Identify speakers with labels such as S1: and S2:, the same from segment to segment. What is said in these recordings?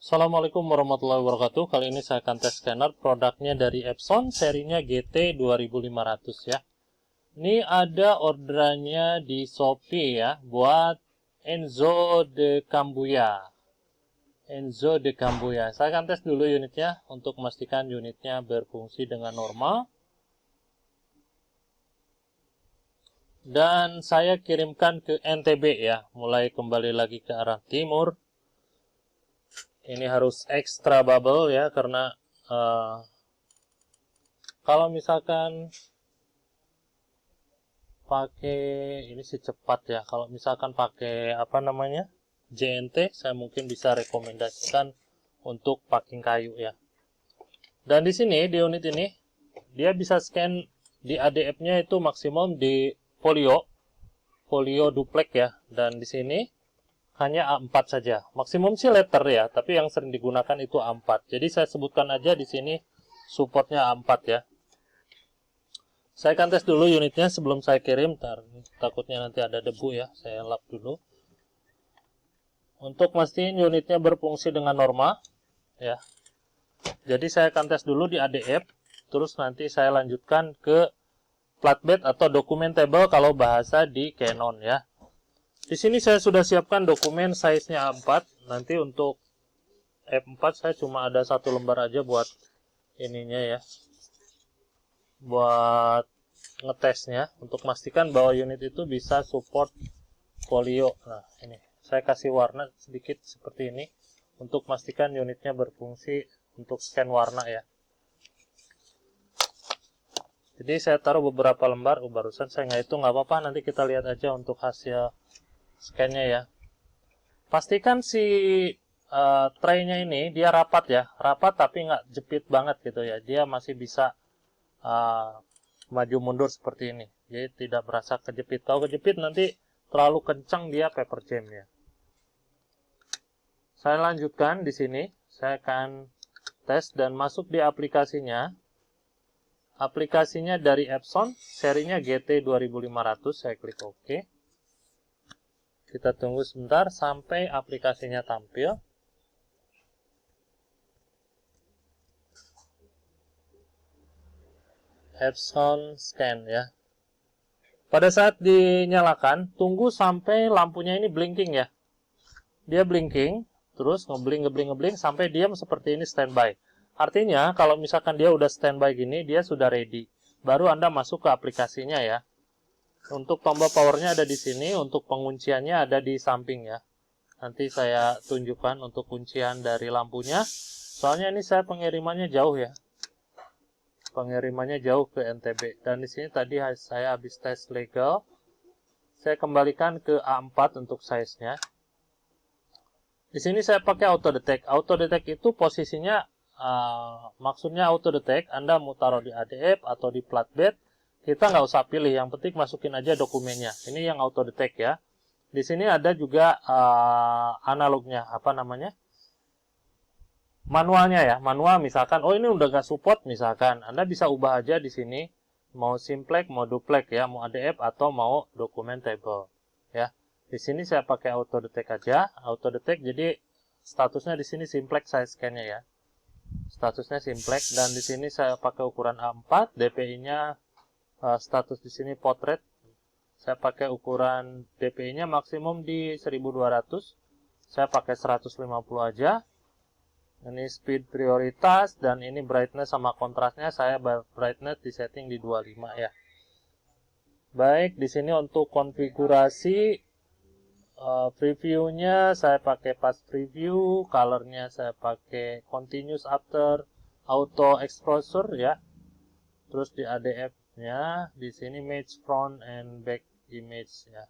S1: Assalamualaikum warahmatullahi wabarakatuh. Kali ini saya akan tes scanner produknya dari Epson, serinya GT 2500 ya. Ini ada orderannya di Shopee ya, buat Enzo de Cambuya. Enzo de Cambuya. Saya akan tes dulu unitnya untuk memastikan unitnya berfungsi dengan normal. Dan saya kirimkan ke NTB ya, mulai kembali lagi ke arah timur. Ini harus extra bubble ya, karena kalau misalkan pakai ini sih cepat ya. Kalau misalkan pakai apa namanya JNT, saya mungkin bisa rekomendasikan untuk packing kayu ya. Dan di sini di unit ini dia bisa scan di ADF-nya itu maksimum di folio duplex ya. Dan di sini hanya A4 saja. Maksimum sih letter ya, tapi yang sering digunakan itu A4. Jadi saya sebutkan aja di sini supportnya A4 ya. Saya akan tes dulu unitnya sebelum saya kirim, takutnya nanti ada debu ya. Saya lap dulu. Untuk mastiin unitnya berfungsi dengan normal ya. Jadi saya akan tes dulu di ADF, terus nanti saya lanjutkan ke flatbed atau dokumen table kalau bahasa di Canon ya. Di sini saya sudah siapkan dokumen size-nya A4. Nanti untuk F4 saya cuma ada satu lembar aja buat ininya ya. Buat ngetesnya untuk memastikan bahwa unit itu bisa support folio. Nah, ini saya kasih warna sedikit seperti ini untuk memastikan unitnya berfungsi untuk scan warna ya. Jadi saya taruh beberapa lembar, barusan saya nggak hitung, nggak apa-apa, nanti kita lihat aja untuk hasil scan-nya ya. Pastikan si tray-nya ini dia rapat ya, rapat tapi nggak jepit banget gitu ya. Dia masih bisa maju mundur seperti ini, jadi tidak berasa kejepit. Kalau kejepit nanti terlalu kencang dia paper jam ya. Saya lanjutkan di sini, saya akan tes dan masuk di aplikasinya. Aplikasinya dari Epson, serinya GT 2500, saya klik OK. Kita tunggu sebentar sampai aplikasinya tampil. Epson Scan ya. Pada saat dinyalakan, tunggu sampai lampunya ini blinking ya. Dia blinking, terus ngebling sampai diam seperti ini, standby. Artinya kalau misalkan dia udah standby gini, dia sudah ready. Baru Anda masuk ke aplikasinya ya. Untuk tombol powernya ada di sini, untuk pengunciannya ada di samping ya. Nanti saya tunjukkan untuk kuncian dari lampunya. Soalnya ini saya pengirimannya jauh ya. Pengirimannya jauh ke NTB. Dan di sini tadi saya habis tes legal. Saya kembalikan ke A4 untuk size-nya. Di sini saya pakai auto detect. Auto detect itu posisinya maksudnya auto detect. Anda mau taruh di ADF atau di flatbed, kita nggak usah pilih. Yang penting masukin aja dokumennya. Ini yang auto detect ya. Di sini ada juga analognya, apa namanya? Manualnya ya. Manual misalkan, oh ini udah nggak support misalkan, Anda bisa ubah aja di sini. Mau simplex, mau duplex ya, mau ADF atau mau dokumen table ya. Di sini saya pakai auto detect aja, auto detect. Jadi statusnya di sini simplex saya scan-nya ya. Statusnya simplex, dan di sini saya pakai ukuran A4, DPI-nya status di sini portrait. Saya pakai ukuran DPI-nya maksimum di 1200. Saya pakai 150 aja. Ini speed prioritas, dan ini brightness sama kontrasnya saya brightness disetting di 25 ya. Baik, di sini untuk konfigurasi previewnya saya pakai fast preview, colornya saya pakai continuous after auto exposure ya. Terus di ADF-nya di sini match front and back image ya.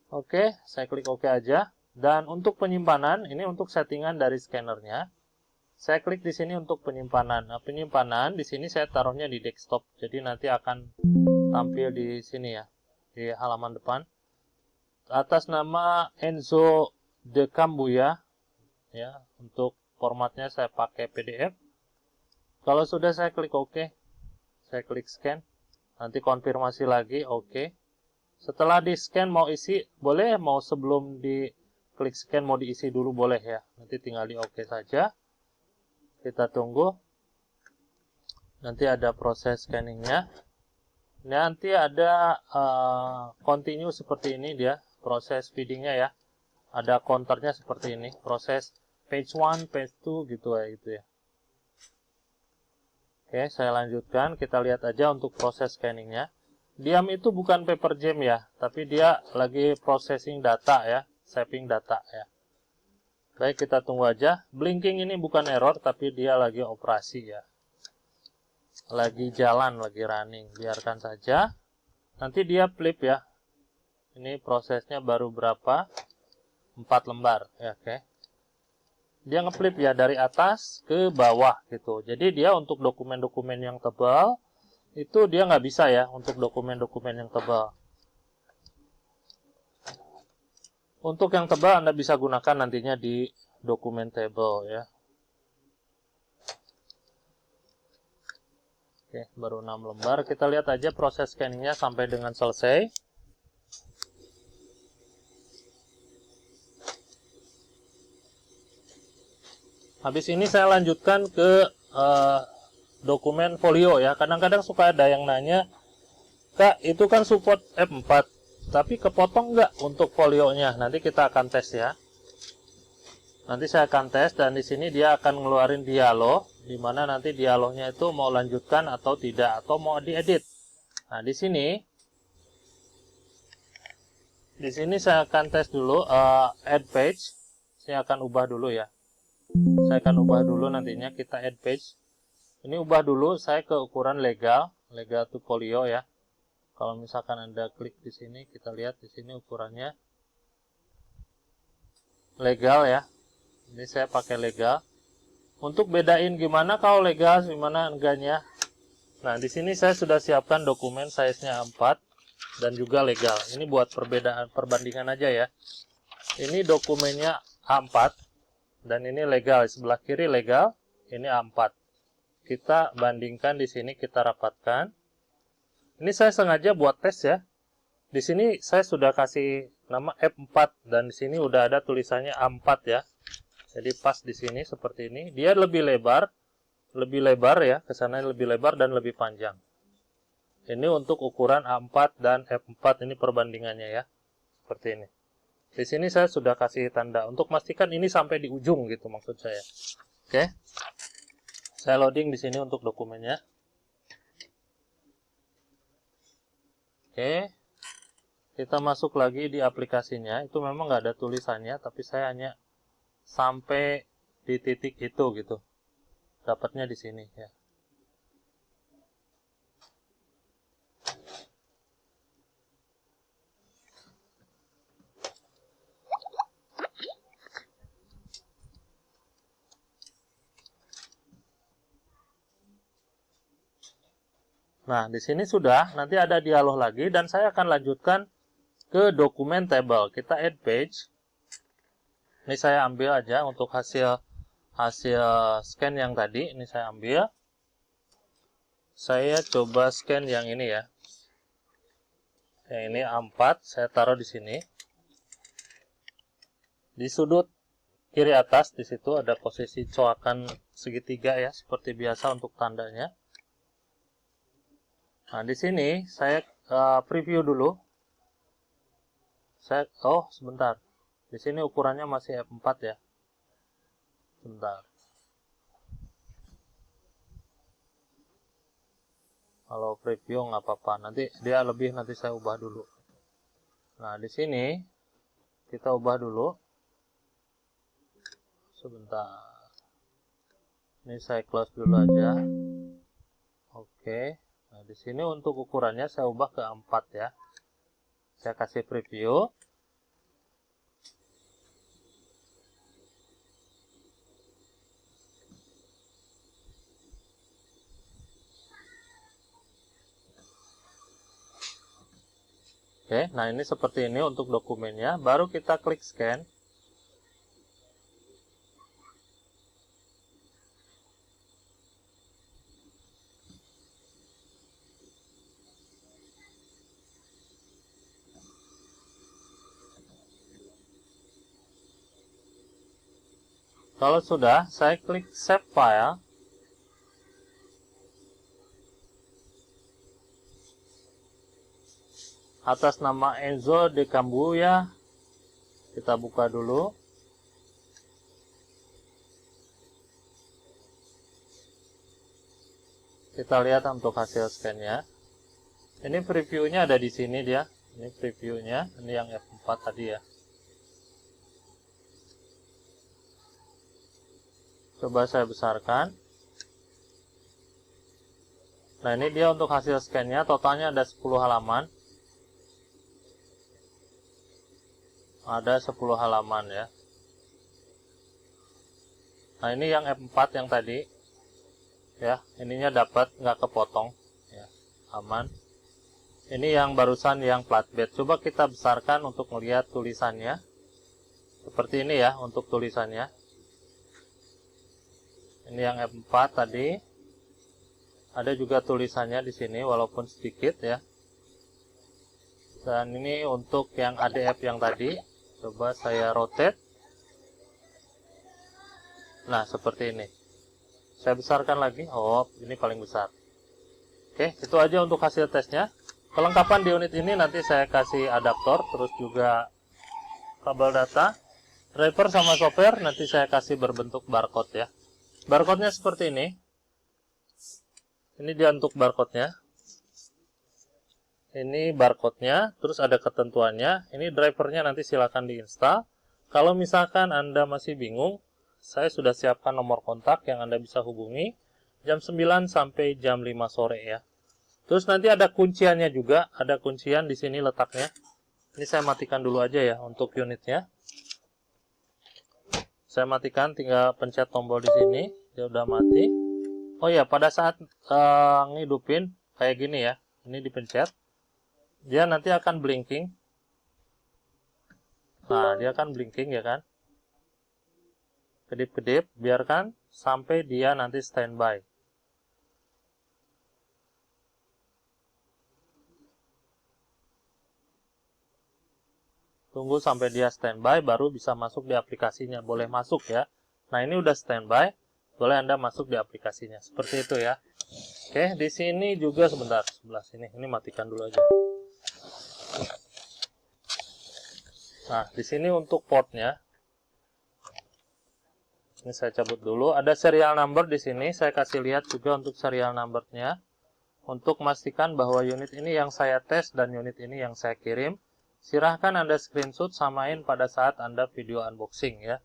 S1: Oke, saya klik OK aja. Dan untuk penyimpanan, ini untuk settingan dari scannernya. Saya klik di sini untuk penyimpanan. Nah, penyimpanan di sini saya taruhnya di desktop. Jadi nanti akan tampil di sini ya, di halaman depan. Atas nama Enzo de Cambuya ya. Untuk formatnya saya pakai PDF. Kalau sudah saya klik OK. Saya klik scan. Nanti konfirmasi lagi OK. Setelah di scan mau isi, boleh mau sebelum di klik scan mau diisi dulu boleh ya. Nanti tinggal di OK saja. Kita tunggu. Nanti ada proses scanningnya. Nanti ada continue seperti ini dia. Proses feedingnya ya. Ada counternya seperti ini. Proses page 1, page 2 gitu ya. Oke, saya lanjutkan. Kita lihat aja untuk proses scanningnya. Diam itu bukan paper jam ya. Tapi dia lagi processing data ya. Saving data ya. Baik, kita tunggu aja. Blinking ini bukan error, tapi dia lagi operasi ya. Lagi jalan, lagi running. Biarkan saja. Nanti dia flip ya. Ini prosesnya baru berapa? 4 lembar ya, oke. Dia ngeflip ya dari atas ke bawah gitu. Jadi dia untuk dokumen-dokumen yang tebal itu dia nggak bisa ya untuk dokumen-dokumen yang tebal. Untuk yang tebal Anda bisa gunakan nantinya di dokumen table ya. Oke, baru 6 lembar. Kita lihat aja proses scanningnya sampai dengan selesai. Habis ini saya lanjutkan ke dokumen folio ya. Kadang-kadang suka ada yang nanya, Kak, itu kan support F4, tapi kepotong nggak untuk folionya? Nanti kita akan tes ya. Nanti saya akan tes dan di sini dia akan ngeluarin dialog, di mana nanti dialognya itu mau lanjutkan atau tidak, atau mau diedit. Nah, di sini saya akan tes dulu add page. Saya akan ubah dulu ya. Saya akan ubah dulu nantinya, kita add page. Ini ubah dulu saya ke ukuran legal to folio ya. Kalau misalkan Anda klik di sini, kita lihat di sini ukurannya legal ya. Ini saya pakai legal. Untuk bedain gimana kalau legal, gimana enggaknya. Nah, di sini saya sudah siapkan dokumen size-nya A4 dan juga legal. Ini buat perbandingan aja ya. Ini dokumennya A4. Dan ini legal, sebelah kiri legal, ini A4. Kita bandingkan di sini, kita rapatkan. Ini saya sengaja buat tes ya. Di sini saya sudah kasih nama F4 dan di sini udah ada tulisannya A4 ya. Jadi pas di sini seperti ini. Dia lebih lebar ya, kesannya lebih lebar dan lebih panjang. Ini untuk ukuran A4 dan F4, ini perbandingannya ya. Seperti ini. Di sini saya sudah kasih tanda untuk memastikan ini sampai di ujung gitu maksud saya. Oke. Saya loading di sini untuk dokumennya. Oke. Kita masuk lagi di aplikasinya. Itu memang nggak ada tulisannya, tapi saya hanya sampai di titik itu gitu. Dapatnya di sini ya. Nah, di sini sudah, nanti ada dialog lagi dan saya akan lanjutkan ke dokumen table. Kita add page. Ini saya ambil aja untuk hasil scan yang tadi, ini saya ambil. Saya coba scan yang ini ya. Yang ini A4, saya taruh di sini. Di sudut kiri atas di situ ada posisi coakan segitiga ya, seperti biasa untuk tandanya. Nah, di sini saya preview dulu. Sebentar. Di sini ukurannya masih F4 ya. Sebentar. Kalau preview nggak apa-apa. Nanti dia lebih, nanti saya ubah dulu. Nah, di sini kita ubah dulu. Sebentar. Ini saya close dulu aja. Oke. Nah, di sini untuk ukurannya saya ubah ke 4 ya. Saya kasih preview. Oke, nah ini seperti ini untuk dokumennya. Baru kita klik scan. Kalau sudah, saya klik Save File. Atas nama Enzo de Cambuya, kita buka dulu. Kita lihat untuk hasil scan-nya. Ini previewnya ada di sini dia. Ini previewnya, ini yang F4 tadi ya. Coba saya besarkan. Nah, ini dia untuk hasil scan-nya, totalnya ada 10 halaman. Ada 10 halaman ya. Nah, ini yang F4 yang tadi. Ya, ininya dapat, nggak kepotong. Ya, aman. Ini yang barusan yang flatbed. Coba kita besarkan untuk melihat tulisannya. Seperti ini ya untuk tulisannya. Ini yang F4 tadi. Ada juga tulisannya di sini walaupun sedikit ya. Dan ini untuk yang ADF yang tadi. Coba saya rotate. Nah, seperti ini. Saya besarkan lagi. Oh, ini paling besar. Oke, itu aja untuk hasil tesnya. Kelengkapan di unit ini nanti saya kasih adaptor, terus juga kabel data, driver sama software nanti saya kasih berbentuk barcode ya. Barcode-nya seperti ini. Ini dia untuk barcode-nya. Ini barcode-nya, terus ada ketentuannya. Ini drivernya nanti silakan diinstal. Kalau misalkan Anda masih bingung, saya sudah siapkan nomor kontak yang Anda bisa hubungi jam 9 sampai jam 5 sore ya. Terus nanti ada kunciannya juga, ada kuncian di sini letaknya. Ini saya matikan dulu aja ya untuk unitnya. Saya matikan, tinggal pencet tombol di sini, dia udah mati. Oh ya, pada saat ngidupin kayak gini ya, ini dipencet. Dia nanti akan blinking. Nah, dia akan blinking ya kan. Kedip-kedip, biarkan sampai dia nanti standby. Tunggu sampai dia standby, baru bisa masuk di aplikasinya. Boleh masuk ya. Nah, ini udah standby, boleh Anda masuk di aplikasinya. Seperti itu ya. Oke, di sini juga sebentar, sebelah sini. Ini matikan dulu aja. Nah, di sini untuk portnya, ini saya cabut dulu. Ada serial number di sini. Saya kasih lihat juga untuk serial numbernya, untuk memastikan bahwa unit ini yang saya tes dan unit ini yang saya kirim. Silahkan Anda screenshot samain pada saat Anda video unboxing ya.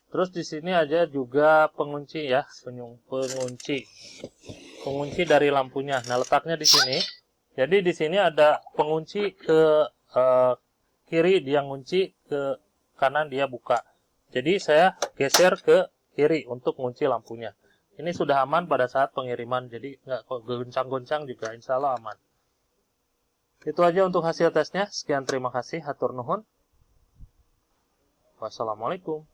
S1: Terus di sini aja juga pengunci ya, pengunci dari lampunya. Nah, letaknya di sini. Jadi di sini ada pengunci ke kiri, dia ngunci, ke kanan dia buka. Jadi saya geser ke kiri untuk ngunci lampunya. Ini sudah aman pada saat pengiriman, jadi nggak goncang-goncang juga, insya Allah aman. Itu aja untuk hasil tesnya. Sekian, terima kasih. Hatur nuhun. Wassalamualaikum.